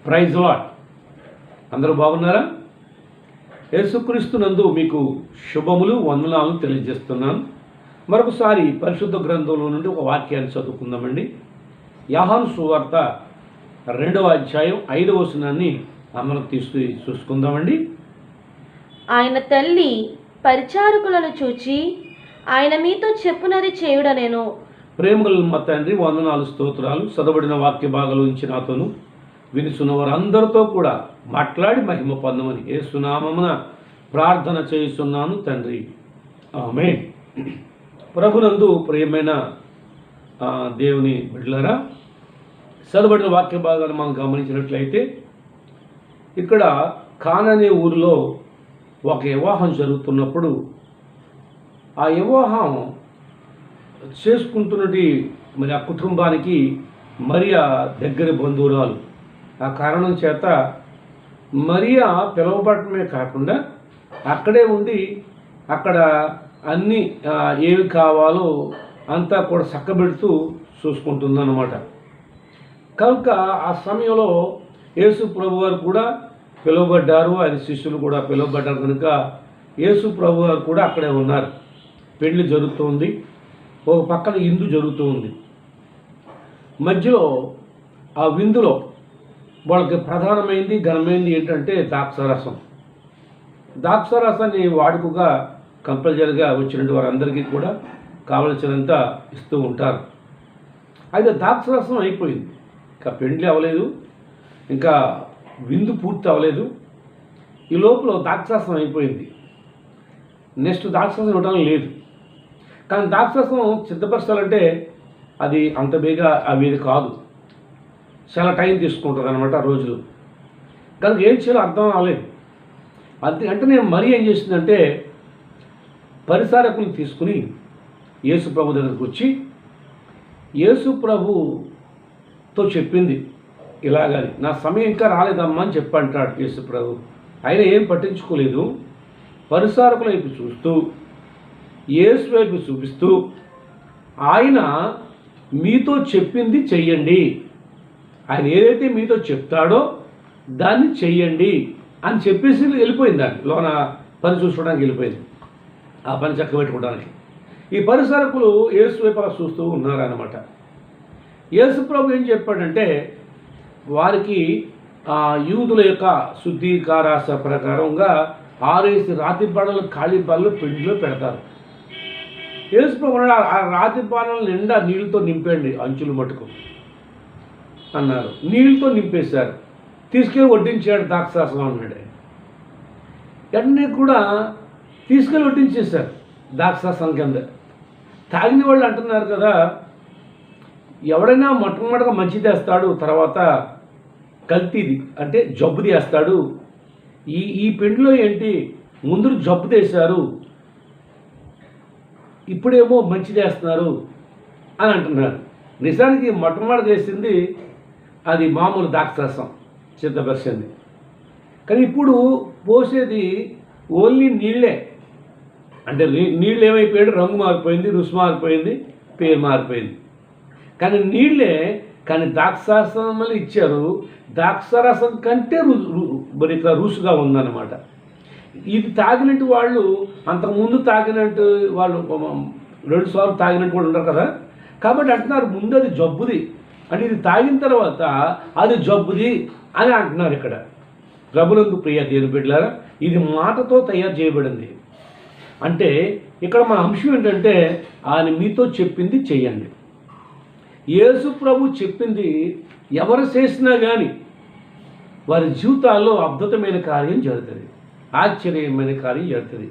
Praise lord. అందరూ బాగున్నారా? యేసుక్రీస్తునందు మీకు శుభములు వందనాలు తెలియజేస్తున్నాను. మరొకసారి పరిశుద్ధ గ్రంథంలో నుండి ఒక వాక్యాన్ని చదువుకుందామండి. యోహాను సువార్త 2వ అధ్యాయం 5వ వచనాన్ని మనం చూసుకుందామండి. ఆయన తల్లి పరిచారకులను చూచి, ఆయన మీతో చెప్పునది చేయుడనెను. ప్రేమగల మా తండ్రి, వందనాలు, స్తోత్రాలు. చదవబడిన వాక్య భాగాలోంచి నాతోను వినుచున్న వారందరితో కూడా మాట్లాడి మహిమ పొందమని యేసు నామమున ప్రార్థన చేస్తున్నాను తండ్రి, ఆమేన్. ప్రభునందు ప్రియమైన దేవుని బిడ్డలారా, చదవబడిన వాక్య భాగాన్ని మనం గమనించినట్లయితే ఇక్కడ కానా అనే ఊరిలో ఒక వివాహం జరుగుతున్నప్పుడు ఆ వివాహం చేసుకుంటున్నది మరి ఆ కుటుంబానికి మరియా దగ్గర బంధువురాలు. ఆ కారణం చేత మరియా పిలువబడటమే కాకుండా అక్కడే ఉండి అక్కడ అన్నీ ఏవి కావాలో అంతా కూడా చక్కబెడుతూ చూసుకుంటుందన్నమాట. కనుక ఆ సమయంలో యేసు ప్రభు వారు కూడా పిలువబడ్డారు, ఆయన శిష్యులు కూడా పిలువబడ్డారు. కనుక యేసు ప్రభు వారు కూడా అక్కడే ఉన్నారు. పెళ్లి జరుగుతుంది, ఒక పక్కన విందు జరుగుతూ ఉంది. మధ్యలో ఆ విందులో వాళ్ళకి ప్రధానమైనది ఘనమైనది ఏంటంటే ద్రాక్షారసం. ద్రాక్షారసాన్ని వాడుకగా కంపల్సరీగా వచ్చినటువంటి వారందరికీ కూడా కావలసినంత ఇస్తూ ఉంటారు. అయితే ద్రాక్షారసం అయిపోయింది, ఇంకా పెండ్లి అవ్వలేదు, ఇంకా విందు పూర్తి అవ్వలేదు. ఈ లోపల ద్రాక్షారసం అయిపోయింది. నెక్స్ట్ ద్రాక్షారసం ఇవ్వడం లేదు. కానీ ద్రాక్షారసం సిద్ధపరచాలంటే అది అంత బేగా అవి కాదు, చాలా టైం తీసుకుంటుంది అనమాట, రోజులు. కనుక ఏం చేయాలో అర్థం అవ్వలేదు. వెంటనే మరి ఏం చేసిందంటే పరిచారకులను తీసుకుని యేసు ప్రభు దగ్గరికి వచ్చి యేసు ప్రభుతో చెప్పింది, ఇలాగని నా సమయం ఇంకా రాలేదమ్మా అని చెప్పంటాడు యేసు ప్రభు. ఆయన ఏం పట్టించుకోలేదు. పరిచారకుల వైపు చూస్తూ యేసు వైపు చూపిస్తూ ఆయన మీతో చెప్పింది చెయ్యండి, ఆయన ఏదైతే మీతో చెప్తాడో దాన్ని చెయ్యండి అని చెప్పేసి వెళ్ళిపోయింది. దాన్ని లోన పని చూసుకోవడానికి వెళ్ళిపోయింది, ఆ పని చక్క పెట్టుకోవడానికి. ఈ పరిచారకులు యేసు వైపు అలా చూస్తూ ఉన్నారన్నమాట. యేసు ప్రభు ఏం చెప్పాడంటే వారికి యూదుల యొక్క శుద్ధీకారాశ ప్రకారంగా 6 రాతి బాణలు ఖాళీ బాణలు పిండిలో పెడతారు. యేసు ప్రభు ఆ రాతి బాణలు నిండా నీళ్ళతో నింపండి అంచులు మటుకు అన్నారు. నీళ్ళతో నింపేశారు, తీసుకెళ్ళి వడ్డించాడు. ద్రాక్షారసం అన్నాడు. అన్నీ కూడా తీసుకెళ్ళి వడ్డించేశారు ద్రాక్షారసం కింద. తాగిన వాళ్ళు అంటున్నారు కదా, ఎవడైనా మొట్టమొదటిగా మంచి తెస్తాడు, తర్వాత కల్తీది అంటే జబ్బు తీస్తాడు. ఈ పిండిలో ఏంటి, ముందు జబ్బు తీశారు, ఇప్పుడేమో మంచి చేస్తున్నారు అని అంటున్నారు. నిజానికి మొట్టమొదటి చేసింది అది మామూలు ద్రాక్షారసం సిద్ధపరిచింది. కానీ ఇప్పుడు పోసేది ఓన్లీ నీళ్ళే. అంటే నీళ్ళు ఏమైపోయాడు, రంగు మారిపోయింది, రుచి మారిపోయింది, పేరు మారిపోయింది. కానీ నీళ్ళే, కానీ ద్రాక్షారసం మళ్ళీ ఇచ్చారు. ద్రాక్షారసం కంటే మరి ఇట్లా రుచిగా ఉందన్నమాట. ఇది తాగినట్టు వాళ్ళు అంతకుముందు తాగినట్టు వాళ్ళు 2 సార్లు తాగినట్టు కూడా ఉంటారు కదా. కాబట్టి అంటున్నారు ముందు అది జబ్బుది, అంటే ఇది తాగిన తర్వాత అది జబ్బుది అని అంటున్నారు. ఇక్కడ ప్రభునందు ప్రియ దేవుని బిడ్డలారా, ఇది మాటతో తయారు చేయబడింది. అంటే ఇక్కడ మన అంశం ఏంటంటే ఆయన మీతో చెప్పింది చెయ్యండి. యేసు ప్రభు చెప్పింది ఎవరు చేసినా కానీ వారి జీవితాల్లో అద్భుతమైన కార్యం జరుగుతుంది, ఆశ్చర్యమైన కార్యం జరుగుతుంది.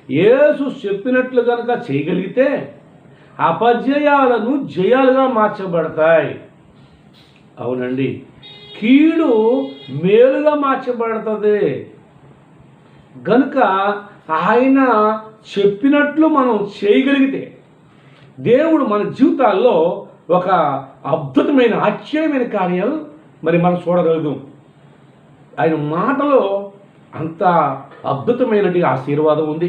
యేసు చెప్పినట్లు కనుక చేయగలిగితే అపజయాలను జయాలుగా మార్చబడతాయి. అవునండి, కీడు మేలుగా మార్చబడుతుంది. గనుక ఆయన చెప్పినట్లు మనం చేయగలిగితే దేవుడు మన జీవితాల్లో ఒక అద్భుతమైన ఆశ్చర్యమైన కార్యాలు మరి మనం చూడగలుగుతాం. ఆయన మాటలో అంత అద్భుతమైనటువంటి ఆశీర్వాదం ఉంది.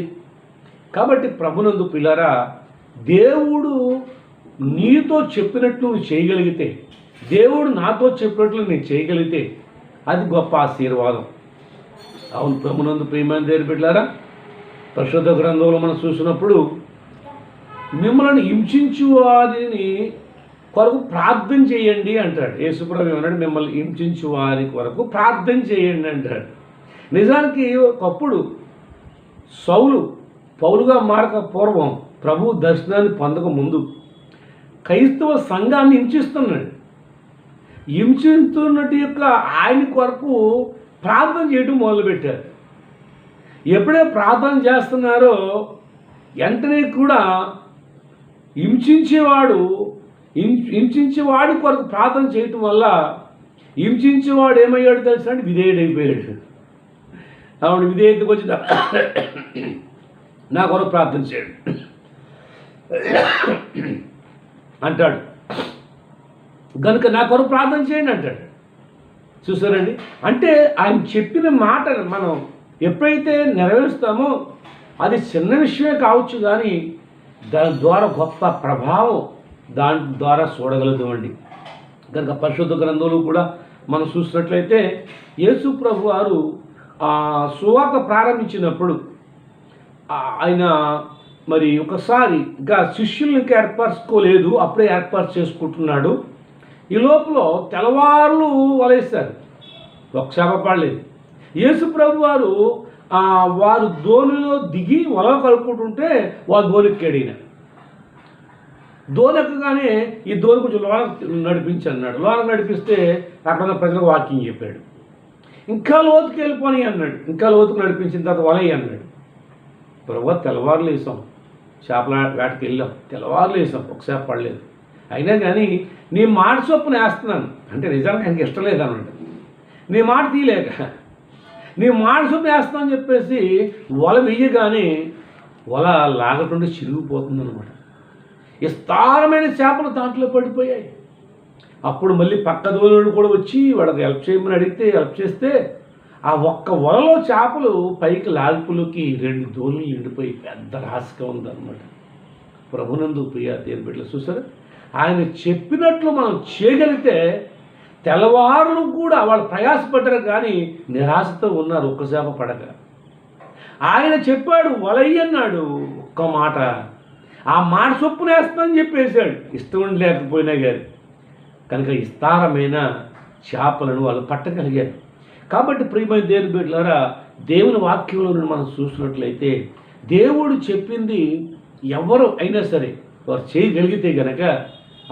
కాబట్టి ప్రభునందు పిల్లరా, దేవుడు నీతో చెప్పినట్లు నువ్వు చేయగలిగితే, దేవుడు నాతో చెప్పినట్లు నేను చేయగలిగితే అది గొప్ప ఆశీర్వాదం. అవును ప్రభునందు ప్రియమైన దేవుని బిడ్డలారా, పరిశుద్ధ గ్రంథంలో మనం చూసినప్పుడు మిమ్మల్ని హింసించు వారిని కొరకు ప్రార్థన చేయండి అంటాడు. యేసుప్రభు ఏమన్నాడు? మిమ్మల్ని హింసించు వారి కొరకు ప్రార్థన చేయండి అంటాడు. నిజానికి ఒకప్పుడు సౌలు పౌలుగా మారక పూర్వం ప్రభు దర్శనాన్ని పొందక ముందు క్రైస్తవ సంఘాన్ని హింసిస్తున్నాడు. హింసిస్తున్నట్టు యొక్క ఆయన కొరకు ప్రార్థన చేయడం మొదలుపెట్టారు. ఎప్పుడైతే ప్రార్థన చేస్తున్నారో వెంటనే కూడా హింసించేవాడి కొరకు ప్రార్థన చేయటం వల్ల హింసించేవాడు ఏమయ్యాడు తెలుసా? అంటే విధేయుడైపోయాడు. ఆవిడ విధేయతకు వచ్చి నా కొరకు ప్రార్థన చేయడు అంటాడు. కనుక నా కొరకు ప్రార్థన చేయండి అంటాడు. చూసారండి, అంటే ఆయన చెప్పిన మాటను మనం ఎప్పుడైతే నెరవేరుస్తామో అది చిన్న విషయమే కావచ్చు, కానీ దాని ద్వారా గొప్ప ప్రభావం దాని ద్వారా చూడగలుగుతామండి. కనుక పరిశుద్ధ గ్రంథంలో కూడా మనం చూసినట్లయితే యేసు ప్రభు వారు సువార్త ప్రారంభించినప్పుడు ఆయన మరి ఒకసారి ఇంకా శిష్యుల్ని ఏర్పరచుకోలేదు, అప్పుడే ఏర్పాటు చేసుకుంటున్నాడు. ఈ లోపల తెల్లవారులు వలేస్తారు, ఒక చేప పడలేదు. యేసు ప్రభు వారు ధోనిలో దిగి వల కలుపుకుంటుంటే వారు ధోనిక్కాడు. ఈయన ధోనెక్కగానే ఈ ధోని కొంచెం లోనకు నడిపించి అన్నాడు. లోనకు నడిపిస్తే అక్కడ ప్రజలకు వాక్యం చెప్పాడు. ఇంకా లోతుకి వెళ్ళిపోని అన్నాడు. ఇంకా లోతుకు నడిపించిన తర్వాత వలయ్యి అన్నాడు. ప్రభు తెల్లవారులు వేసాం, చేపల వేటకి వెళ్ళాం, తెల్లవారులు వేసాం, ఒకసారి పడలేదు. అయినా కానీ నీ మాట చొప్పున వేస్తున్నాను అంటే నిజానికి ఆయనకి ఇష్టం లేదన్నమాట. నీ మాట తీయలేక నీ మాట చొప్పున వేస్తాను అని చెప్పేసి వల వెయ్యగానే వల లాగటుంటే చిరిగిపోతుంది అనమాట. విస్తారమైన చేపలు దాంట్లో పడిపోయాయి. అప్పుడు మళ్ళీ పక్క దోలుడు కూడా వచ్చి వాడికి హెల్ప్ చేయమని అడిగితే హెల్ప్ చేస్తే ఆ ఒక్క వలలో చేపలు పైకి లాల్పులకి 2 దోలు నిండిపోయి పెద్ద రాశిగా ఉందన్నమాట. ప్రభునందు ప్రియ దేవుని బిడ్డలు చూసారు, ఆయన చెప్పినట్లు మనం చేయగలిగితే తెల్లవారులు కూడా వాళ్ళు ప్రయాసపడ్డారు, కానీ నిరాశతో ఉన్నారు ఒక్క చేప పడక. ఆయన చెప్పాడు వలయ్య అన్నాడు, ఒక్క మాట, ఆ మాట చొప్పున వేస్తానని చెప్పేశాడు. ఇష్టం లేకపోయినా కానీ కనుక విస్తారమైన చేపలను వాళ్ళు పట్టగలిగారు. కాబట్టి ప్రియమైన దేవుని బిడ్డలారా, దేవుని వాక్యంలో మనం చూసినట్లయితే దేవుడు చెప్పింది ఎవరు అయినా సరే వారు చేయగలిగితే గనక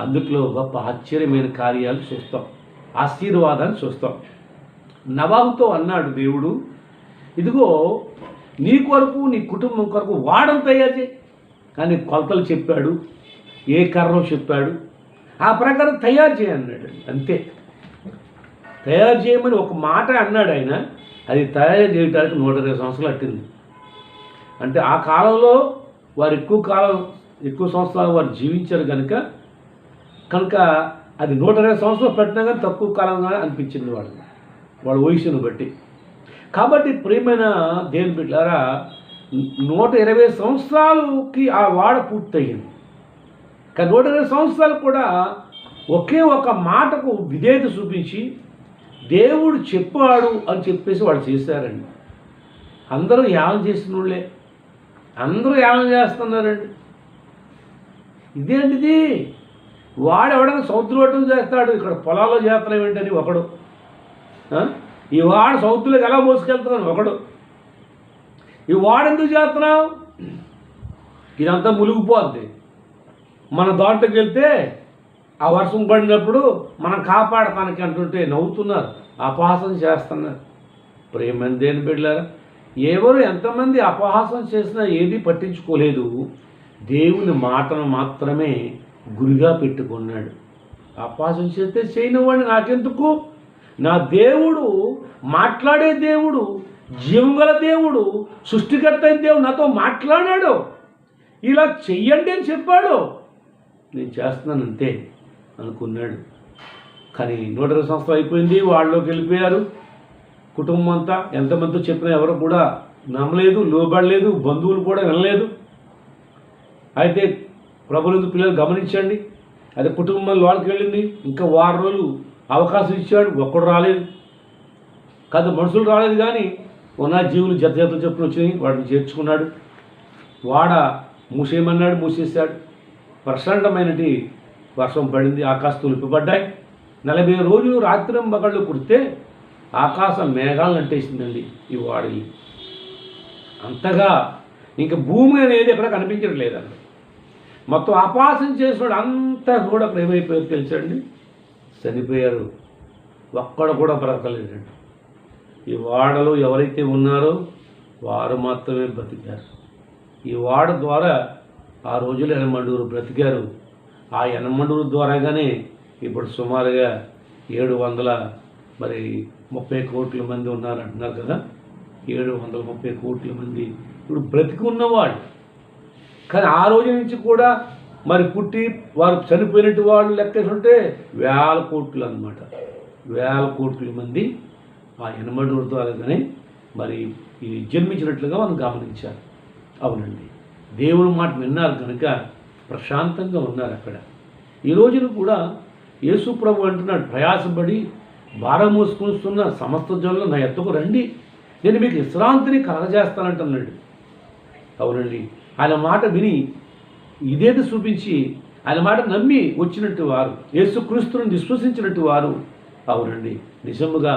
అందుట్లో గొప్ప ఆశ్చర్యమైన కార్యాలు చూస్తాం, ఆశీర్వాదాన్ని చూస్తాం. నవాబుతో అన్నాడు దేవుడు, ఇదిగో నీ కొరకు నీ కుటుంబం కొరకు వాడని తయారు చేయి. కానీ కొలతలు చెప్పాడు, ఏ కర్రో చెప్పాడు, ఆ ప్రకారం తయారు చేయన్నాడు. అంతే, తయారు చేయమని ఒక మాట అన్నాడు ఆయన. అది తయారు చేయడానికి 120 సంవత్సరాలు పట్టింది. అంటే ఆ కాలంలో వారు ఎక్కువ సంవత్సరాలు వారు జీవించారు కనుక అది 120 సంవత్సరాలు పెట్టినా కానీ తక్కువ కాలంగా అనిపించింది వాళ్ళ వయసును బట్టి. కాబట్టి ప్రియమైన దేవుని బిడ్డలారా, 120 సంవత్సరాలకి ఆ వాడ పూర్తయింది. కానీ 120 సంవత్సరాలు కూడా ఒకే ఒక మాటకు విధేయత చూపించి దేవుడు చెప్పాడు అని చెప్పేసి వాళ్ళు చేశారండి. అందరూ యాగం చేసిన వాళ్ళే, అందరూ యాగం చేస్తున్నారండి. ఇదేంటిది, వాడు ఎవడైనా సౌతులోటం చేస్తాడు, ఇక్కడ పొలాల్లో చేస్తున్నాం ఏంటని ఒకడు, ఈ వాడు సౌతులోకి ఎలా మోసుకెళ్తున్నాను ఒకడు, ఈ వాడెందుకు చేస్తున్నావు, ఇదంతా మునిగిపోద్ది. మన దాంట్లోకి వెళ్తే ఆ వర్షం పడినప్పుడు మనం కాపాడటానికి అంటుంటే నవ్వుతున్నారు, అపహాసం చేస్తున్నారు. ప్రియమైన దేవుని బిడ్డలారా, ఎవరు ఎంతమంది అపహాసం చేసినా ఏది పట్టించుకోలేదు, దేవుని మాటను మాత్రమే గురిగా పెట్టుకున్నాడు. అపహాసం చేస్తే చేయనివ్వండి, నాకెందుకు, నా దేవుడు మాట్లాడే దేవుడు, జీవంగల దేవుడు, సృష్టికర్త అయిన దేవుడు నాతో మాట్లాడాడు, ఇలా చెయ్యండి అని చెప్పాడు, నేను చేస్తున్నాను అంతే అనుకున్నాడు. కానీ 120 సంవత్సరాలు అయిపోయింది, వాళ్ళలోకి వెళ్ళిపోయారు. కుటుంబం అంతా ఎంతమందితో చెప్పినా ఎవరు కూడా నమ్మలేదు, లోబడలేదు, బంధువులు కూడా వినలేదు. అయితే ప్రభునందు పిల్లలు గమనించండి, అదే కుటుంబం వాళ్ళకి వెళ్ళింది, ఇంకా 6 రోజులు అవకాశం ఇచ్చాడు, ఒక్కడు రాలేదు. కాదు మనుషులు రాలేదు కానీ ఉన్న జీవులు జత జతలు చెప్పులు వచ్చినాయి, వాటిని చేర్చుకున్నాడు. వాడ మూసేయమన్నాడు, మూసేశాడు. ప్రచండమైనటి వర్షం పడింది, ఆకాశం తులిపబడ్డాయి. 40 రోజులు రాత్రింబగళ్ళు కుడితే ఆకాశం మేఘాలను అంటేసిందండి ఈ వాడిని. అంతగా ఇంకా భూమి అనేది ఎక్కడ కనిపించడం లేదండి. మొత్తం అపాసం చేసినాడు అంతా కూడా అక్కడ ఏమైపోయారు తెలుసండి? చనిపోయారు. ఒక్కడ కూడా బ్రతకలేదండి. ఈ వాడలో ఎవరైతే ఉన్నారో వారు మాత్రమే బ్రతికారు. ఈ వాడ ద్వారా ఆ రోజులు 80 బ్రతికారు. ఆ 80 ద్వారాగానే ఇప్పుడు సుమారుగా 730 కోట్ల మంది ఉన్నారు అంటున్నారు కదా. 730 కోట్ల మంది ఇప్పుడు బ్రతికి ఉన్నవాళ్ళు. కానీ ఆ రోజు నుంచి కూడా మరి పుట్టి వారు చనిపోయినట్టు వాళ్ళు లెక్కేసుంటే 1000 కోట్లు అన్నమాట. 1000 కోట్ల మంది ఆ 80 ద్వారాగానే మరి ఈ జన్మించినట్లుగా మనం గమనించాలి. అవునండి, దేవుని మాట విన్నారు కనుక ప్రశాంతంగా ఉన్నారు అక్కడ. ఈ రోజున కూడా యేసు ప్రభు అంటున్నాడు, ప్రయాసపడి భారం మోసుకొస్తున్న సమస్త జనులు నా ఎద్దకు రండి, నేను మీకు విశ్రాంతిని కలగజేస్తానంటున్నాడు. అవునండి, ఆయన మాట విని ఇదేది చూపించి ఆయన మాట నమ్మి వచ్చినట్టు వారు, యేసుక్రీస్తుని విశ్వసించినట్టు వారు, అవునండి నిజముగా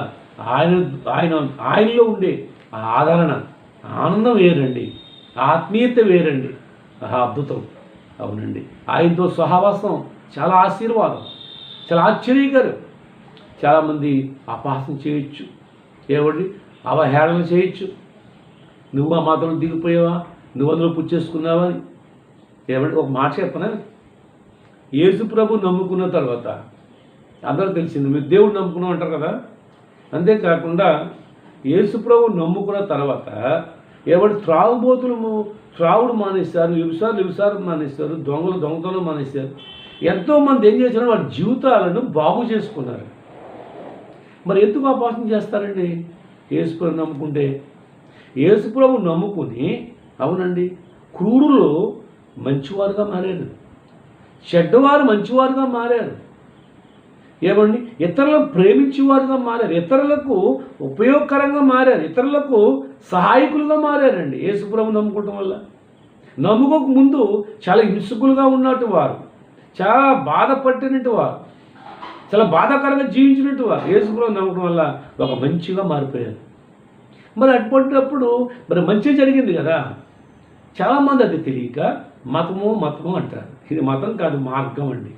ఆయనలో ఉండే ఆదరణ, ఆనందం వేరండి, ఆత్మీయత వేరండి, అద్భుతం. అవునండి, ఆయనతో సహవాసం చాలా ఆశీర్వాదం, చాలా ఆశ్చర్యకరం. చాలామంది అపహాసం చేయొచ్చు, ఏమండి అవహేళన చేయొచ్చు. నువ్వు ఆ మాత్రం దిగిపోయావా, నువ్వు అందులో పుచ్చేసుకున్నావా అని. ఏమంటే ఒక మాట చెప్పనా, యేసు ప్రభు నమ్ముకున్న తర్వాత అందరూ తెలిసింది, మీరు దేవుడు నమ్ముకున్నాం అంటారు కదా. అంతేకాకుండా యేసు ప్రభు నమ్ముకున్న తర్వాత ఎవరు త్రావుడు మానేస్తారు, వ్యభిచారం మానేస్తారు, దొంగతనం మానేస్తారు. ఎంతోమంది ఏం చేశారు, వాళ్ళ జీవితాలను బాగు చేసుకున్నారు. మరి ఎందుకు అపాసం చేస్తారండి? యేసు ప్రభు నమ్ముకుంటే. యేసు ప్రభు నమ్ముకుని అవునండి క్రూరులు మంచివారుగా మారారు, చెడ్డవారు మంచివారుగా మారారు. ఏమండి ఇతరులను ప్రేమించేవారుగా మారారు, ఇతరులకు ఉపయోగకరంగా మారారు, ఇతరులకు సహాయకులుగా మారారండి యేసు ప్రభు నమ్ముకోవటం వల్ల. నమ్ముకోక ముందు చాలా హింసకులుగా ఉన్నట్టు వారు, చాలా బాధపట్టినట్టు వారు, చాలా బాధాకరంగా జీవించినట్టు వారు యేసు ప్రభు నమ్మకం వల్ల ఒక మంచిగా మారిపోయారు. మరి అటువంటిప్పుడు మరి మంచి జరిగింది కదా. చాలామంది అది తెలియక మతము అంటారు. ఇది మతం కాదు, మార్గం అండి.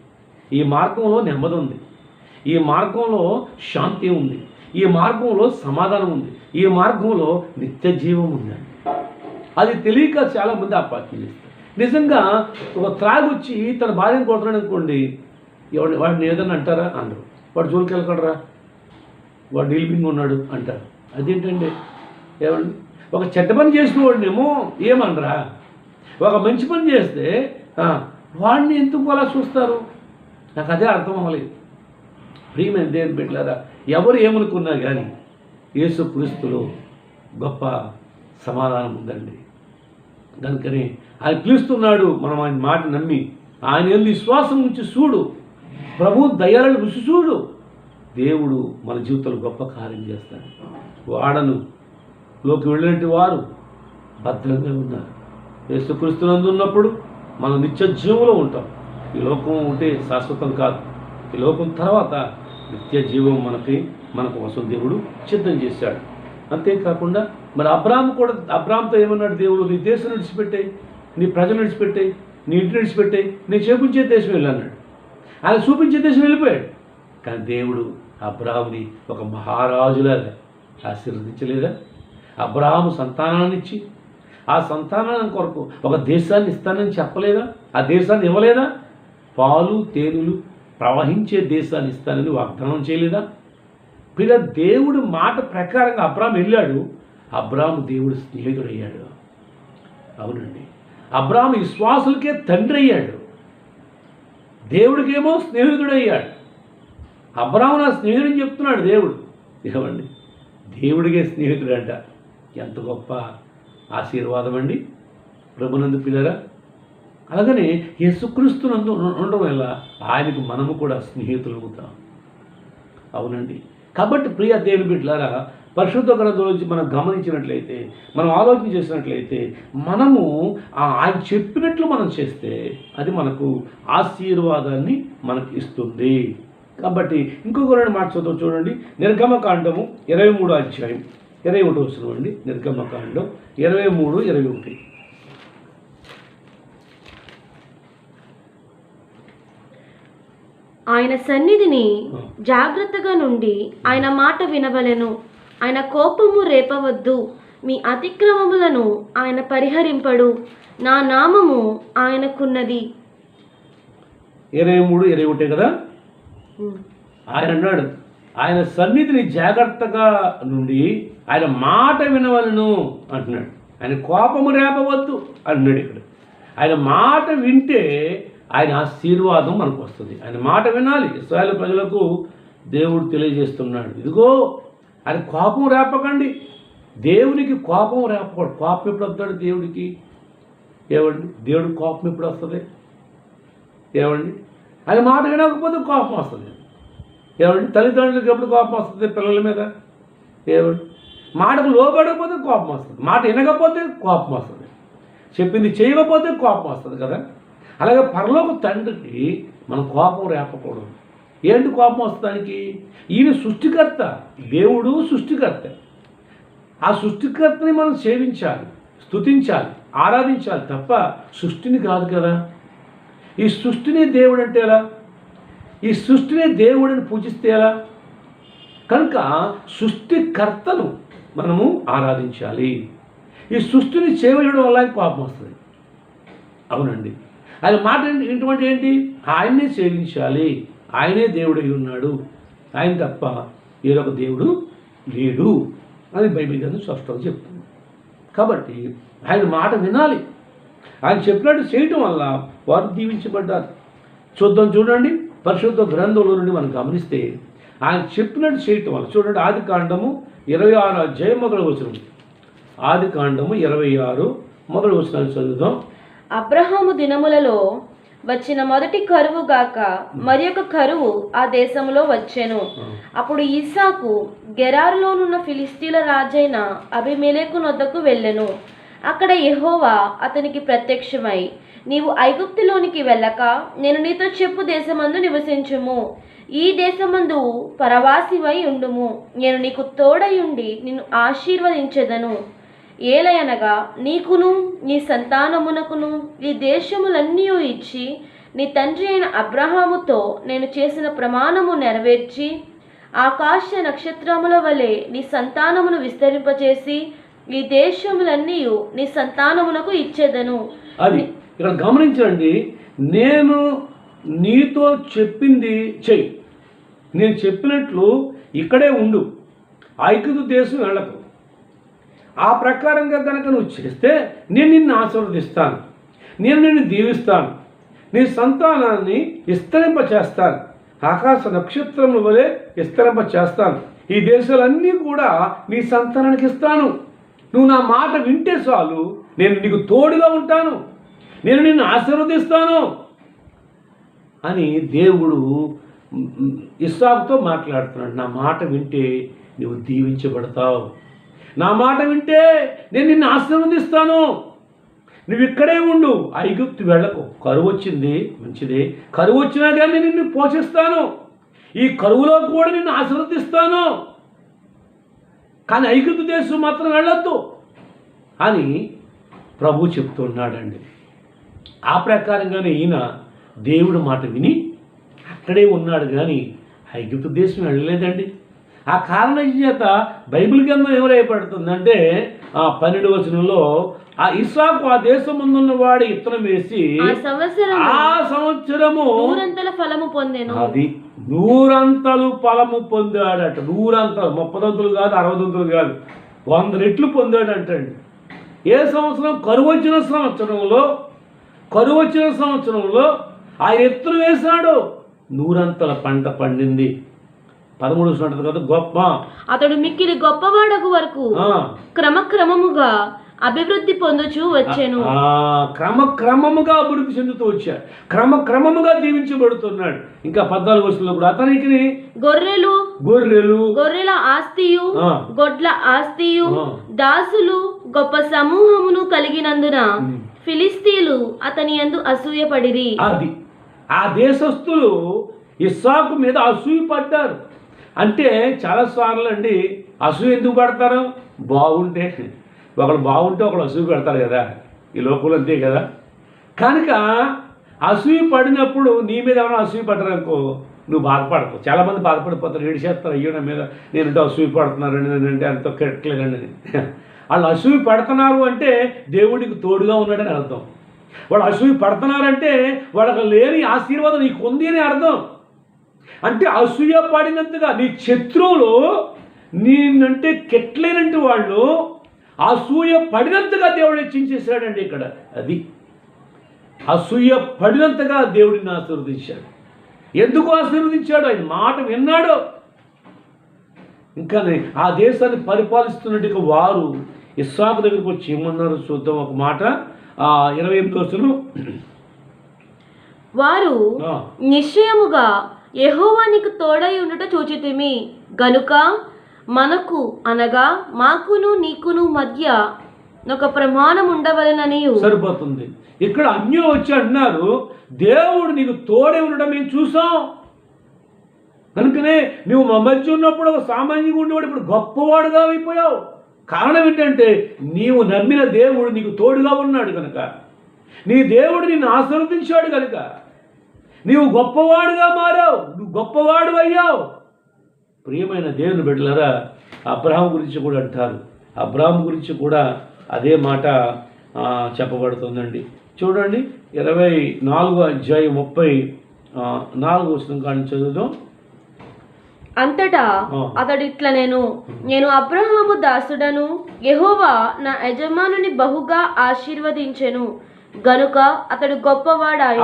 ఈ మార్గంలో నెమ్మది ఉంది, ఈ మార్గంలో శాంతి ఉంది, ఈ మార్గంలో సమాధానం ఉంది, ఈ మార్గంలో నిత్య జీవం ఉందండి. అది తెలియక చాలామంది అపార్థం చేస్తారు. నిజంగా ఒక త్రాగొచ్చి తన భార్యను కొడుతున్నాడు అనుకోండి, వాడిని ఏదన్నా అంటారా? అందరూ వాడు జోలికి వెళ్ళకడరా, వాడు డీల్బింగ్ ఉన్నాడు అంటారు. అదేంటండి? ఏమండి ఒక చెడ్డ పని చేసిన వాడినేమో ఏమనరా, ఒక మంచి పని చేస్తే వాడిని ఎందుకు అలా చూస్తారు? నాకు అదే అర్థం అవ్వలేదు. ప్రియమైన దేవుని బిడ్డలారా, ఎవరు ఏమనుకున్నా కానీ యేసుక్రీస్తులో గొప్ప సమాధానం ఉందండి. కనుకనే ఆయన పిలుస్తున్నాడు, మనం ఆయన మాట నమ్మి ఆయన యందు విశ్వాసం ఉంచి చూడు, ప్రభు దయలను రుచి చూడు, దేవుడు మన జీవితంలో గొప్ప కార్యం చేస్తాడు. వాడనులోకి వెళ్ళినట్టు వారు భద్రంగా ఉన్నారు. యేసుక్రీస్తునందు ఉన్నప్పుడు మనం నిత్య జీవంలో ఉంటాం. ఈ లోకం ఉంటే శాశ్వతం కాదు, ఈ లోకం తర్వాత నిత్య జీవం మనకు కోసం దేవుడు సిద్ధం చేశాడు. అంతేకాకుండా మరి అబ్రాహాముతో ఏమన్నాడు దేవుడు? నీ దేశం విడిచిపెట్టాయి, నీ ప్రజలు విడిచిపెట్టాయి, నీ ఇంటి విడిచిపెట్టాయి, నేను చూపించే దేశం వెళ్ళన్నాడు. ఆయన చూపించే దేశం వెళ్ళిపోయాడు. కానీ దేవుడు అబ్రాహాముని ఒక మహారాజులాగా ఆశీర్వదించలేదా? అబ్రాహాము సంతానాన్ని ఇచ్చి ఆ సంతానం కొరకు ఒక దేశాన్ని ఇస్తానని చెప్పలేదా? ఆ దేశాన్ని ఇవ్వలేదా? పాలు తేనెలు ప్రవహించే దేశాన్ని ఇస్తానని వాగ్దానం చేయలేదా? పిల్ల దేవుడు మాట ప్రకారంగా అబ్రాహాము వెళ్ళాడు. అబ్రాహాము దేవుడు స్నేహితుడయ్యాడు. అవునండి, అబ్రాహాము విశ్వాసులకే తండ్రి అయ్యాడు, దేవుడికేమో స్నేహితుడయ్యాడు. అబ్రాహాము నా స్నేహితుడని చెప్తున్నాడు దేవుడు. ఏమండి, దేవుడికే స్నేహితుడంట. ఎంత గొప్ప ఆశీర్వాదం అండి ప్రభునందు పిల్లరా. అలాగనే యేసుక్రీస్తునందు ఉండడం వల్ల ఆయనకు మనము కూడా స్నేహితులు అవుతాం. అవునండి, కాబట్టి ప్రియ దేవుని బిడ్డలారా, పరిశుద్ధ గ్రంథంలోంచి మనం గమనించినట్లయితే, మనం ఆలోచన చేసినట్లయితే, మనము ఆయన చెప్పినట్లు మనం చేస్తే అది మనకు ఆశీర్వాదాన్ని మనకు ఇస్తుంది. కాబట్టి ఇంకొక 2 మాట చదువు చూడండి. నిర్గమకాండము 23వ అధ్యాయం 21వ వచనం అండి. నిర్గమకాండం 23:21. ఆయన సన్నిధిని జాగ్రత్తగా నుండి ఆయన మాట వినవలెను. ఆయన కోపము రేపవద్దు. మీ అతిక్రమములను ఆయన పరిహరింపడు. నా నామము ఆయనకున్నది. 23:21 కదా. ఆయన అన్నాడు, ఆయన సన్నిధిని జాగ్రత్తగా నుండి ఆయన మాట వినవలను అంటున్నాడు. ఆయన కోపము రేపవద్దు అన్నాడు ఇక్కడ. ఆయన మాట వింటే ఆయన ఆశీర్వాదం మనకు వస్తుంది. ఆయన మాట వినాలి. ఇశ్రాయేలు ప్రజలకు దేవుడు తెలియజేస్తున్నాడు, ఇదిగో ఆయన కోపం రేపకండి. దేవునికి కోపం రేపకూడదు. కోపం ఎప్పుడు వస్తాడు దేవుడికి? ఏమండి, దేవుడి కోపం ఎప్పుడు వస్తుంది? ఏమండి, ఆయన మాట వినకపోతే కోపం వస్తుంది. ఏమండి, తల్లిదండ్రులకు ఎప్పుడు కోపం వస్తుంది పిల్లల మీద? ఏమండి, మాటకు లోబడకపోతే కోపం వస్తుంది. మాట వినకపోతే కోపం వస్తుంది. చెప్పింది చేయకపోతే కోపం వస్తుంది కదా. అలాగే పరలోక తండ్రికి మనం కోపం రేపకూడదు. ఏంటి కోపం వస్తానికి? ఈయన సృష్టికర్త, దేవుడు సృష్టికర్త. ఆ సృష్టికర్తని మనం సేవించాలి, స్తుతించాలి, ఆరాధించాలి తప్ప సృష్టిని కాదు కదా. ఈ సృష్టిని దేవుడు అంటే ఎలా? ఈ సృష్టిని దేవుడిని పూజిస్తే ఎలా? కనుక సృష్టికర్తను మనము ఆరాధించాలి. ఈ సృష్టిని చేయడం వల్ల కోపం వస్తుంది. అవునండి, ఆయన మాట ఏంటంటే ఏంటి? ఆయన్నే సేవించాలి. ఆయనే దేవుడై ఉన్నాడు, ఆయన తప్ప ఏదొక దేవుడు లేడు అని బైబిల్ గ్రంథం స్పష్టంగా చెప్తుంది. కాబట్టి ఆయన మాట వినాలి. ఆయన చెప్పినట్టు చేయటం వల్ల వారు దీవించబడ్డారు. చూడండి, పరిశుద్ధ గ్రంథంలో నుండి మనం గమనిస్తే ఆయన చెప్పినట్టు చేయటం వల్ల చూడండి. ఆదికాండము 26వ అధ్యాయం మొదటి వచనం. ఆదికాండము 26 మొదటి వచనాన్ని చదువుదాం. అబ్రహాము దినములలో వచ్చిన మొదటి కరువు గాక మరి ఒక కరువు ఆ దేశంలో వచ్చెను. అప్పుడు ఇస్సాకు గెరారులోనున్న ఫిలిస్తీన్ల రాజైన అబీమెలెకు నొద్దకు వెళ్ళెను. అక్కడ యెహోవా అతనికి ప్రత్యక్షమై, నీవు ఐగుప్తులోనికి వెళ్ళక నేను నీతో చెప్పు దేశమందు నివసించుము. ఈ దేశమందు పరవాసివై ఉండుము. నేను నీకు తోడయుండి నిన్ను ఆశీర్వదించెదను. ఏలయనగా నీకును నీ సంతానమునకును ఈ దేశములన్నీ ఇచ్చి నీ తండ్రి అయిన అబ్రహాముతో నేను చేసిన ప్రమాణము నెరవేర్చి ఆకాశ నక్షత్రముల వలె నీ సంతానమును విస్తరింపచేసి ఈ దేశములన్నీ నీ సంతానమునకు ఇచ్చేదను. అది ఇక్కడ గమనించండి. నేను నీతో చెప్పింది చెయ్యి, నేను చెప్పినట్లు ఇక్కడే ఉండు, ఐగుప్తు దేశం వెళ్ళకు. ఆ ప్రకారంగా కనుక నువ్వు చేస్తే నేను నిన్ను ఆశీర్వదిస్తాను, నేను నిన్ను దీవిస్తాను, నీ సంతానాన్ని విస్తరింప చేస్తాను, ఆకాశ నక్షత్రముల వలె విస్తరింప చేస్తాను, ఈ దేశాలన్నీ కూడా నీ సంతానానికి ఇస్తాను. నువ్వు నా మాట వింటే చాలు, నేను నీకు తోడుగా ఉంటాను, నేను నిన్ను ఆశీర్వదిస్తాను అని దేవుడు ఇస్సాకుతో మాట్లాడుతున్నాడు. నా మాట వింటే నువ్వు దీవించబడతావు, నా మాట వింటే నేను నిన్ను ఆశీర్వదిస్తాను, నువ్వు ఇక్కడే ఉండు, ఐగుప్తు వెళ్ళకు. కరువు వచ్చింది, మంచిదే, కరువు వచ్చినా కానీ నిన్ను పోషిస్తాను, ఈ కరువులో కూడా నిన్ను ఆశీర్వదిస్తాను, కానీ ఐగుప్తు దేశం మాత్రం వెళ్ళొద్దు అని ప్రభు చెప్తున్నాడండి. ఆ ప్రకారంగానే ఈయన దేవుడు మాట విని అక్కడే ఉన్నాడు, కానీ ఐగుప్తు దేశం వెళ్ళలేదండి. ఆ కారణం చేత బైబిల్ గ్రంథం ఏమైపడుతుందంటే 12వ వచనంలో ఆ ఇస్సాకు ఆ దేశం ముందున్న వాడి ఇత్తనం వేసి ఆ సంవత్సరము నూరంతల ఫలము పొందెను. అది 100 ఫలము పొందాడట. 100 30 కాదు, 60 కాదు, 100 రెట్లు పొందాడంటండి. ఏ సంవత్సరం? కరువు వచ్చిన సంవత్సరంలో ఆయన ఎత్తులు వేశాడు, 100 పంట పండింది. 13 కదా, గొప్ప అతడు మిక్కిలి గొప్పవాడగు వరకు క్రమక్రమముగా అభివృద్ధి పొందుచూ వచ్చెను. క్రమక్రమముగా అభివృద్ధి చెందుతూ వచ్చాడు, క్రమక్రమముగా దీవించబడుతున్నాడు. ఇంకా 14 వచనంలో కూడా అతనికి గొర్రెలు గొర్రెల ఆస్తియు గొడ్ల ఆస్తియు దాసులు గొప్ప సమూహమును కలిగినందున ఫిలిస్తీయులు అతని యందు అసూయపడిరి. అది ఆ దేశస్థులు ఇస్సాకు మీద అసూయ పడ్డారు. అంటే చాలాసార్లు అండి అసూయ ఎందుకు పడతారు? బాగుంటే ఒకళ్ళు అసూయ పెడతారు కదా, ఈ లోకంలో అంతే కదా. కనుక అసూయ పడినప్పుడు నీ మీద ఎవరైనా అసూయ పడ్డారు అనుకో, నువ్వు బాధపడతావు. చాలామంది బాధపడిపోతారు, ఏడిచేస్తారు, అయ్యో నా మీద నేనంటే అసూయ పడుతున్నారండి, నేనంటే ఎంతో కెట్టలేదండి అని. వాళ్ళు అసూయ పడుతున్నారు అంటే దేవుడికి తోడుగా ఉన్నాడని అర్థం. వాళ్ళు అసూయ పడుతున్నారంటే వాళ్ళకి లేని ఆశీర్వాదం నీకు ఉంది అని అర్థం. అంటే అసూయ పడినంతగా నీ శత్రువులు నేనంటే కెట్లేనంటే వాళ్ళు అసూయ పడినంతగా దేవుడు హెచ్చించేశాడండి ఇక్కడ. అది అసూయ పడినంతగా దేవుడిని ఆశీర్వదించాడు. ఎందుకు ఆశీర్వదించాడు? ఆయన మాట విన్నాడు. ఇంకా ఆ దేశాన్ని పరిపాలిస్తున్నట్టుగా వారు ఇస్సాకు దగ్గరికి వచ్చి ఏమన్నారు చూద్దాం ఒక మాట. 28 వచనం. వారు నిశ్చయముగా యెహోవా నీకు తోడై ఉండుట చూచితిమి గనుక మనకు అనగా మాకును నీకును మధ్య ఒక ప్రమాణం ఉండవలెనని. సరిపోతుంది. ఇక్కడ అన్యులు వచ్చి అన్నారు, దేవుడు నీకు తోడే ఉండడం మేము చూసాం, కనుకనే నువ్వు మా మధ్య ఉన్నప్పుడు ఒక సామాన్యంగా ఉండేవాడు ఇప్పుడు గొప్పవాడుగా అయిపోయావు. కారణం ఏంటంటే నీవు నమ్మిన దేవుడు నీకు తోడుగా ఉన్నాడు కనుక, నీ దేవుడు నిన్ను ఆశీర్వదించాడు కనుక నీవు గొప్పవాడుగా మారావు, నువ్వు గొప్పవాడు అయ్యావు. ప్రియమైన దేవుని బిడ్డలారా, అబ్రహాం గురించి కూడా అంటారు. అబ్రహాం గురించి కూడా అదే మాట చెప్పబడుతుందండి. చూడండి 24వ అధ్యాయం 34వ వచనం కానీ చదువుదాం. అంతటా అతడు ఇట్లా నేను అబ్రహాము దాసుడను, యెహోవా నా యజమానుని బహుగా ఆశీర్వదించెను గనుక అతడు గొప్పవాడాయను.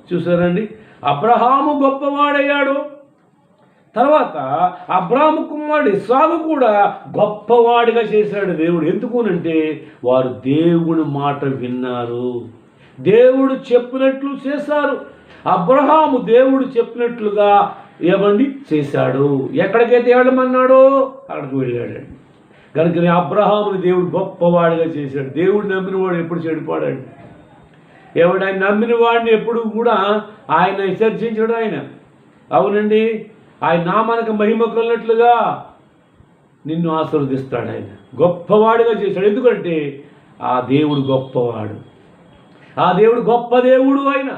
చూసారండి, అబ్రహాము గొప్పవాడయ్యాడు. తర్వాత అబ్రాహాము కుమారుడు ఇస్సాకు కూడా గొప్పవాడిగా చేశాడు దేవుడు. ఎందుకునంటే వారు దేవుని మాట విన్నారు, దేవుడు చెప్పినట్లు చేశారు. అబ్రహాము దేవుడు చెప్పినట్లుగా ఏమండి చేశాడు. ఎక్కడికైతే వెళ్ళమన్నాడో అక్కడికి వెళ్ళాడండి. కనుక అబ్రహాముని దేవుడు గొప్పవాడిగా చేశాడు. దేవుడు నమ్మిన వాడు ఎప్పుడు చెడిపోడండి. ఎవడు ఆయన నమ్మిన వాడిని ఎప్పుడు కూడా ఆయన విసర్జించడు. ఆయన అవునండి, ఆయన నామానికి మహిమ కలిగినట్లుగా నిన్ను ఆశీర్వదిస్తాడు. ఆయన గొప్పవాడిగా చేశాడు. ఎందుకంటే ఆ దేవుడు గొప్పవాడు, ఆ దేవుడు గొప్ప దేవుడు ఆయన.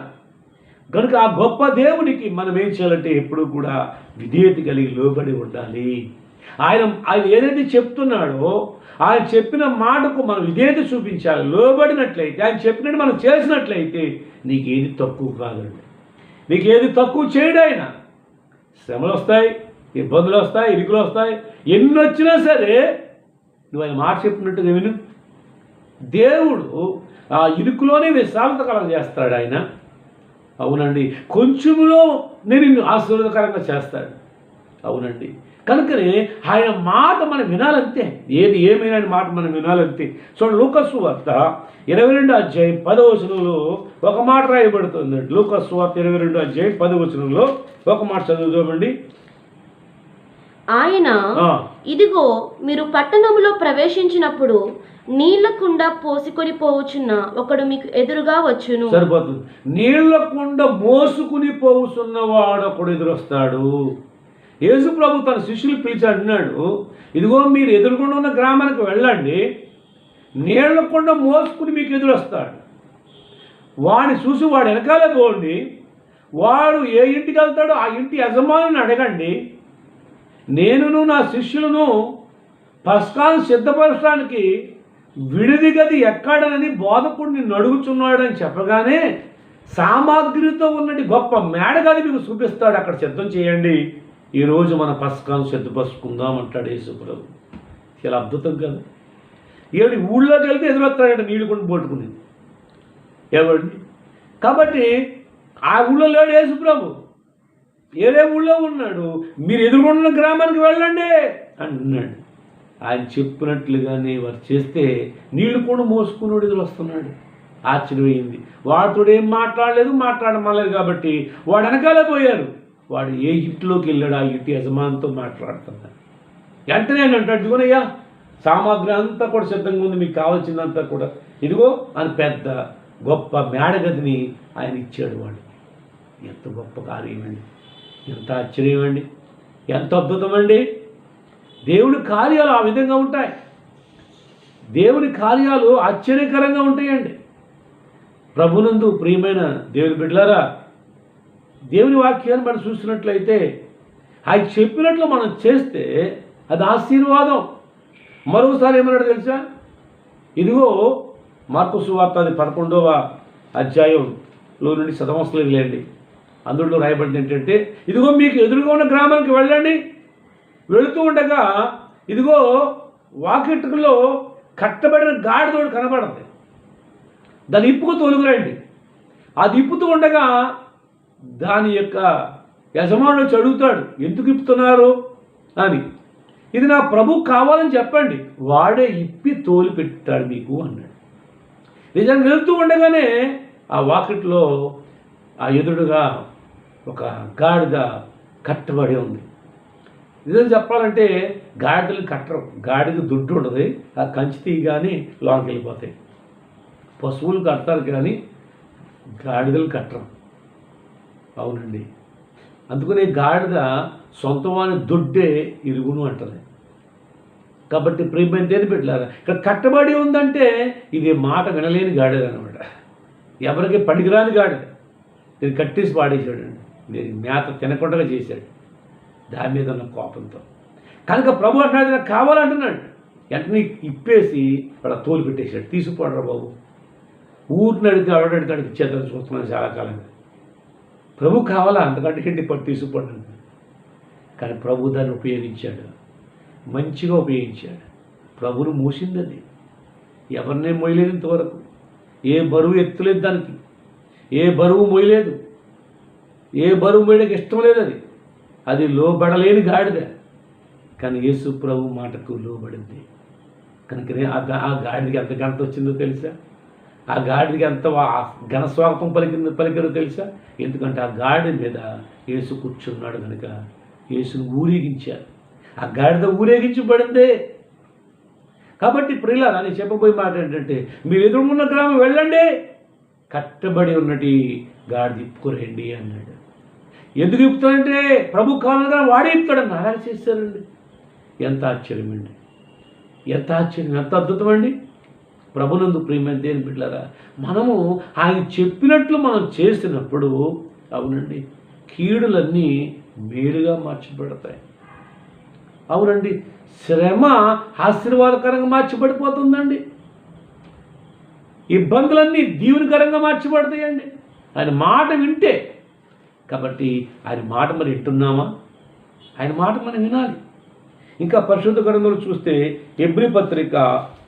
కనుక ఆ గొప్ప దేవుడికి మనం ఏం చేయాలంటే ఎప్పుడు కూడా విధేయత కలిగి లోబడి ఉండాలి. ఆయన ఏదైతే చెప్తున్నాడో ఆయన చెప్పిన మాటకు మనం విధేయత చూపించాలి. లోబడినట్లయితే, ఆయన చెప్పినట్టు మనం చేసినట్లయితే నీకేది తక్కువ కాదండి, నీకేది తక్కువ చేయడు. ఆయన శ్రమలు వస్తాయి, ఇబ్బందులు వస్తాయి, ఇరుకులు వస్తాయి, ఎన్ని వచ్చినా సరే నువ్వు ఆయన మాట చెప్పినట్టుగా విను. దేవుడు ఆ ఇరుకులోనే విశాలత కలగజేస్తాడు ఆయన. అవునండి, కొంచెంలో నేను నిన్ను ఆశీర్వాదకరంగా చేస్తాడు. అవునండి, కనుకనే ఆయన మాట మనం వినాలంతే. ఏది ఏమైనా ఆయన మాట మనం వినాలంతే. చూడండి, లూకా సువార్త 22వ అధ్యాయం 10వ వచనంలో ఒక మాట రాయబడుతుంది. లూకా సువార్త 22వ అధ్యాయం 10వ వచనంలో ఒక మాట చదువుదామండి. ఆయన ఇదిగో మీరు పట్టణంలో ప్రవేశించినప్పుడు నీళ్ల కుండ పోసుకొని పోవచ్చున్న ఒకడు మీకు ఎదురుగా వచ్చును. సరిపోతుంది. నీళ్ల కుండ మోసుకుని పోవుచున్నవాడు ఒకడు ఎదురొస్తాడు. యేసు ప్రభు తన శిష్యులు పిలిచి అన్నాడు, ఇదిగో మీరు ఎదురుకుండా ఉన్న గ్రామానికి వెళ్ళండి, నీళ్ల కుండ మోసుకుని మీకు ఎదురొస్తాడు. వాడిని చూసి వాడు వెనకాలే పోండి. వాడు ఏ ఇంటికి వెళ్తాడో ఆ ఇంటి యజమానిని అడగండి. నేనును నా శిష్యులను పస్కాను సిద్ధపరచడానికి విడిది గది ఎక్కడనని బోధకుడు నిన్ను అడుగుచున్నాడని చెప్పగానే సామాగ్రితో ఉన్నటి గొప్ప మేడగది మీకు చూపిస్తాడు. అక్కడ సిద్ధం చేయండి, ఈరోజు మన పస్కాను సిద్ధపరుచుకుందాం అంటాడు యేసు ప్రభు. చాలా అద్భుతం కదా. ఏడు ఊళ్ళోకి వెళ్తే ఎదురొస్తాడంట నీళ్ళు కొని పట్టుకుని ఎవరిని. కాబట్టి ఆ ఊళ్ళో లేడు యేసు ప్రభు, ఏడే ఊళ్ళో ఉన్నాడు. మీరు ఎదుర్కొన్న గ్రామానికి వెళ్ళండి అంటున్నాడు. ఆయన చెప్పినట్లుగానే వారు చేస్తే నీళ్లు కూడా మోసుకుని ఎదురు వస్తున్నాడు. ఆశ్చర్యమైంది. వాడితో ఏం మాట్లాడమలేదు కాబట్టి వాడు వెనకాలే పోయారు. వాడు ఏ ఇంట్లోకి వెళ్ళాడు, ఆ ఇంటి యజమానితో మాట్లాడుతున్నాడు. వెంటనే ఆయన అంటాడు, ఇదిగోనయ్యా సామాగ్రి అంతా కూడా సిద్ధంగా ఉంది, మీకు కావాల్సిందంతా కూడా ఇదిగో అని పెద్ద గొప్ప మేడగదిని ఆయన ఇచ్చాడు వాడికి. ఎంత గొప్ప కార్యమండి, ఎంత ఆశ్చర్యమండి, ఎంత అద్భుతమండి. దేవుని కార్యాలు ఆ విధంగా ఉంటాయి. దేవుని కార్యాలు ఆశ్చర్యకరంగా ఉంటాయండి. ప్రభునందు ప్రియమైన దేవుని బిడ్డలారా, దేవుని వాక్యాన్ని మనం చూసినట్లయితే ఆయన చెప్పినట్లు మనం చేస్తే అది ఆశీర్వాదం. మరోసారి ఏమన్నాడు తెలుసా? ఇదిగో మార్కు సువార్త 11వ అధ్యాయంలో నుండి చదవసలేదు లేండి, అందులో రాయబడింది ఏంటంటే, ఇదిగో మీకు ఎదురుగా ఉన్న గ్రామానికి వెళ్ళండి, వెళుతూ ఉండగా ఇదిగో వాకిట్లో కట్టబడిన గాడిదోడు కనబడింది, దాన్ని ఇప్పుకు తోలుకురండి. అది ఇప్పుతూ ఉండగా దాని యొక్క యజమానుడు వచ్చి అడుగుతాడు, ఎందుకు ఇప్పుతున్నారు అని. ఇది నా ప్రభు కావాలని చెప్పండి, వాడే ఇప్పి తోలు పెట్టాడు మీకు అన్నాడు. నిజంగా వెళ్తూ ఉండగానే ఆ వాకిట్లో ఆ ఎదురుగా ఒక గాడిద కట్టబడి ఉంది. నిజం చెప్పాలంటే గాడిదలు కట్టరు, గాడిద దుడ్డు ఉండదు, ఆ కంచి తీయగానే లోనికి వెళ్ళిపోతాయి. పశువులు కడతారు కానీ గాడిదలు కట్టరు. అవునండి, అందుకని గాడిద సొంతమైన దొడ్డే ఇరుగును అంటది. కాబట్టి ప్రియమైన దేని పెట్టారా, ఇక్కడ కట్టబడి ఉందంటే ఇది మాట వినలేని గాడిద అనమాట, ఎవరికి పనికిరాని గాడిద. దీన్ని కట్టేసి పాడేశాడండి, దీనికి మేత తినకుండా చేశాడు దాని మీద ఉన్న కోపంతో. కనుక ప్రభు అంటున్నాడు, నాకు కావాలంటున్నాడు. వెంటనే ఇప్పేసి అక్కడ తోలు పెట్టేశాడు. తీసుకుపోడరా బాబు, ఊరిని అడిగితే ఆవిడడికి ఇచ్చేద్దాన్ని చూస్తున్నాను చాలా కాలంగా. ప్రభు కావాలా, అంతకంటే ఏంటి పట్టు తీసుకుపోండి. కానీ ప్రభు దాన్ని ఉపయోగించాడు, మంచిగా ఉపయోగించాడు. ప్రభును మోసింది అది, ఎవరినే మోయలేదు ఇంతవరకు. ఏ బరువు ఎత్తులేదు దానికి, ఏ బరువు మోయలేదు, ఏ బరువు మోయడానికి ఇష్టం లేదు. అది లోబడలేని గాడిద. కానీ యేసు ప్రభు మాటకు లోబడింది. కనుకనే ఆ గాడిదకి ఎంత ఘనత వచ్చిందో తెలుసా? ఆ గాడిదకి ఎంత ఘనస్వాగతం పలికారో తెలుసా? ఎందుకంటే ఆ గాడిద మీద యేసు కూర్చున్నాడు కనుక యేసును ఊరేగించారు. ఆ గాడిద ఊరేగించబడిందే. కాబట్టి ప్రియులారా, నేను చెప్పబోయే మాట ఏంటంటే, మీరు ఎదురున్న గ్రామం వెళ్ళండి, కట్టబడి ఉన్నటి గాడిద ఇప్పుకురండి అన్నాడు. ఎందుకు ఇప్పుతాడంటే ప్రభు కావాలన్నా వాడే ఇప్పుతాడని అలాగే చేశారండి. ఎంత ఆశ్చర్యమండి, ఎంత ఆశ్చర్యం, ఎంత అద్భుతమండి. ప్రభునందు ప్రియమైన దేని బిడ్డలారా, మనము ఆయన చెప్పినట్లు మనం చేసినప్పుడు అవునండి కీడులన్నీ మేలుగా మార్చబడతాయి. అవునండి, శ్రమ ఆశీర్వాదకరంగా మార్చబడిపోతుందండి. ఇబ్బందులన్నీ దీవెనకరంగా మార్చబడతాయండి ఆయన మాట వింటే. కాబట్టి ఆయన మాట మనం వింటున్నామా? ఆయన మాట మనం వినాలి. ఇంకా పరిశుద్ధ గ్రంథంలో చూస్తే హెబ్రీ పత్రిక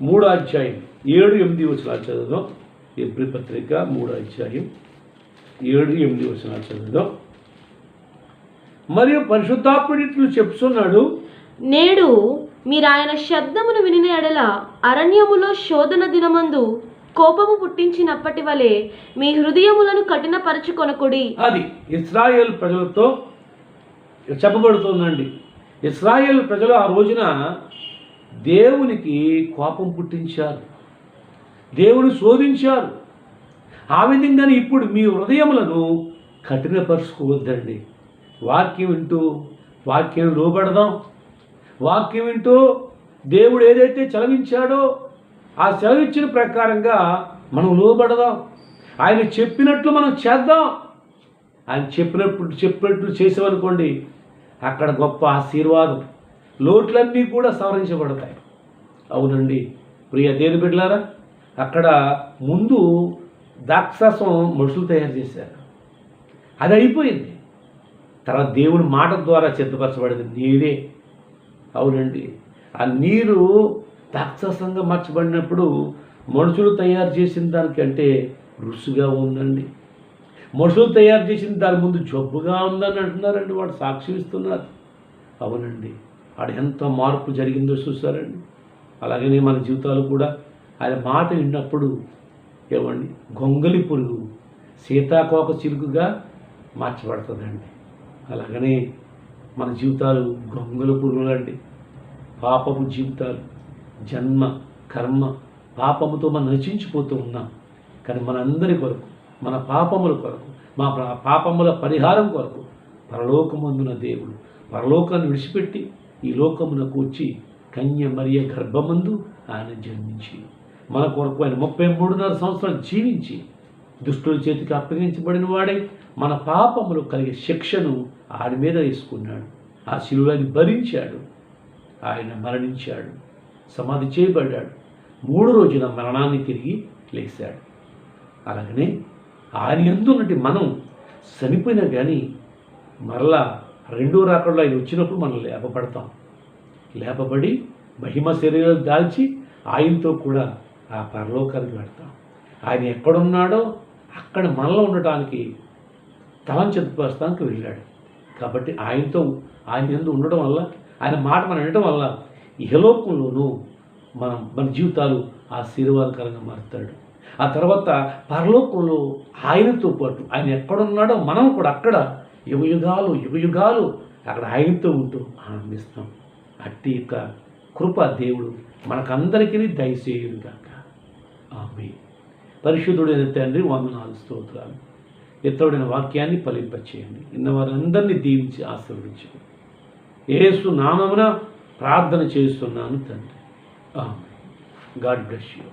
3వ అధ్యాయం 7-8 వచనాలు చదువుదాం. హెబ్రీ పత్రిక 3వ అధ్యాయం 7-8 వచనాలు చదువుదాం. మరియు పరిశుద్ధాత్ముడు చెప్తున్నాడు, నేడు మీరు ఆయన శబ్దమును వినిన ఎడల అరణ్యములో శోధన దినమందు కోపము పుట్టించినప్పటి వలె మీ హృదయములను కఠినపరచుకొనకుడి. అది ఇశ్రాయేల్ ప్రజలతో చెప్పబడుతుందండి. ఇశ్రాయేల్ ప్రజలు ఆ రోజున దేవునికి కోపం పుట్టించారు, దేవుని శోధించారు. ఆ విధంగానే ఇప్పుడు మీ హృదయములను కఠినపరుచుకోవద్దండి. వాక్యం వింటూ వాక్యం లోబడదాం. వాక్యం వింటూ దేవుడు ఏదైతే సెలవించాడో ఆ సెలవిచ్చిన ప్రకారంగా మనం లోబడదాం. ఆయన చెప్పినట్లు మనం చేద్దాం. ఆయన చెప్పినట్లు చేసామనుకోండి, అక్కడ గొప్ప ఆశీర్వాదం, లోట్లన్నీ కూడా సవరించబడతాయి. అవునండి ప్రియ దేని బిడ్డలారా, అక్కడ ముందు ద్రాక్షారసం మనుషులు తయారు చేశారు, అది అయిపోయింది. తర్వాత దేవుడి మాట ద్వారా సిద్ధపరచబడింది నీరే. అవునండి, ఆ నీరు ద్రాక్షారసంగా మార్చబడినప్పుడు మనుషులు తయారు చేసిన దానికంటే రుచిగా ఉందండి. మనుషులు తయారు చేసిన దాని ముందు జబ్బుగా ఉందని అంటున్నారండి, వాడు సాక్షి ఇస్తున్నారు. అవునండి, ఆడ ఎంత మార్పు జరిగిందో చూసారండి. అలాగనే మన జీవితాలు కూడా ఆయన మాట విన్నప్పుడు ఏమండి గొంగలి పురుగు సీతాకోక చిలుకగా మార్చబడుతుందండి. అలాగనే మన జీవితాలు గొంగలి పురుగులండి. పాపపు జీవితాలు, జన్మ కర్మ పాపముతో మనం నశించిపోతూ ఉన్నాం. కానీ మనందరి కొరకు, మన పాపముల కొరకు, మా పాపముల పరిహారం కొరకు పరలోకమందున దేవుడు పరలోకాన్ని విడిచిపెట్టి ఈ లోకమునకు వచ్చి కన్య మరియ గర్భమందు ఆయన జన్మించి మన కొరకు ఆయన 33.5 సంవత్సరాలు జీవించి దుష్టుల చేతికి అప్పగించబడిన వాడై మన పాపములు కలిగే శిక్షను ఆయన మీద వేసుకున్నాడు. ఆ శిలువని భరించాడు. ఆయన మరణించాడు, సమాధి చేయబడ్డాడు. 3 రోజున మరణాన్ని తిరిగి లేచాడు. అలాగనే ఆయన యందు ఉన్నట్టు మనం చనిపోయినా కానీ మరలా రెండో రాకడలో ఆయన వచ్చినప్పుడు మనం లేపబడతాం. లేపబడి మహిమ శరీరాలు దాల్చి ఆయనతో కూడా ఆ పరలోకానికి వెళ్తాం. ఆయన ఎక్కడున్నాడో అక్కడ మనలో ఉండటానికి తలంచెత్తుపరచడానికి వెళ్ళాడు. కాబట్టి ఆయనతో ఆయన యందు ఉండడం వల్ల, ఆయన మాట మనం వినడం వల్ల ఇహలోకంలోనూ మన జీవితాలు ఆశీర్వాదకరంగా మారుతాడు. ఆ తర్వాత పరలోకంలో ఆయనతో పాటు ఆయన ఎక్కడున్నాడో మనం కూడా అక్కడ యుగయుగాలు అక్కడ ఆయనతో ఉంటూ ఆనందిస్తాం. అట్టి యొక్క కృప దేవుడు మనకందరికీ దయచేయును గాక. ఆమేన్. పరిశుద్ధుడైన తండ్రి వందనాలు, స్తోత్రాలు. ఎత్తబడిన వాక్యాన్ని ఫలింపచేయండి. ఇన్నవారందరినీ దీవించి ఆశీర్వదించు. యేసు నామమున ప్రార్థన చేస్తున్నాను తండ్రి. ఆమేన్. God bless you.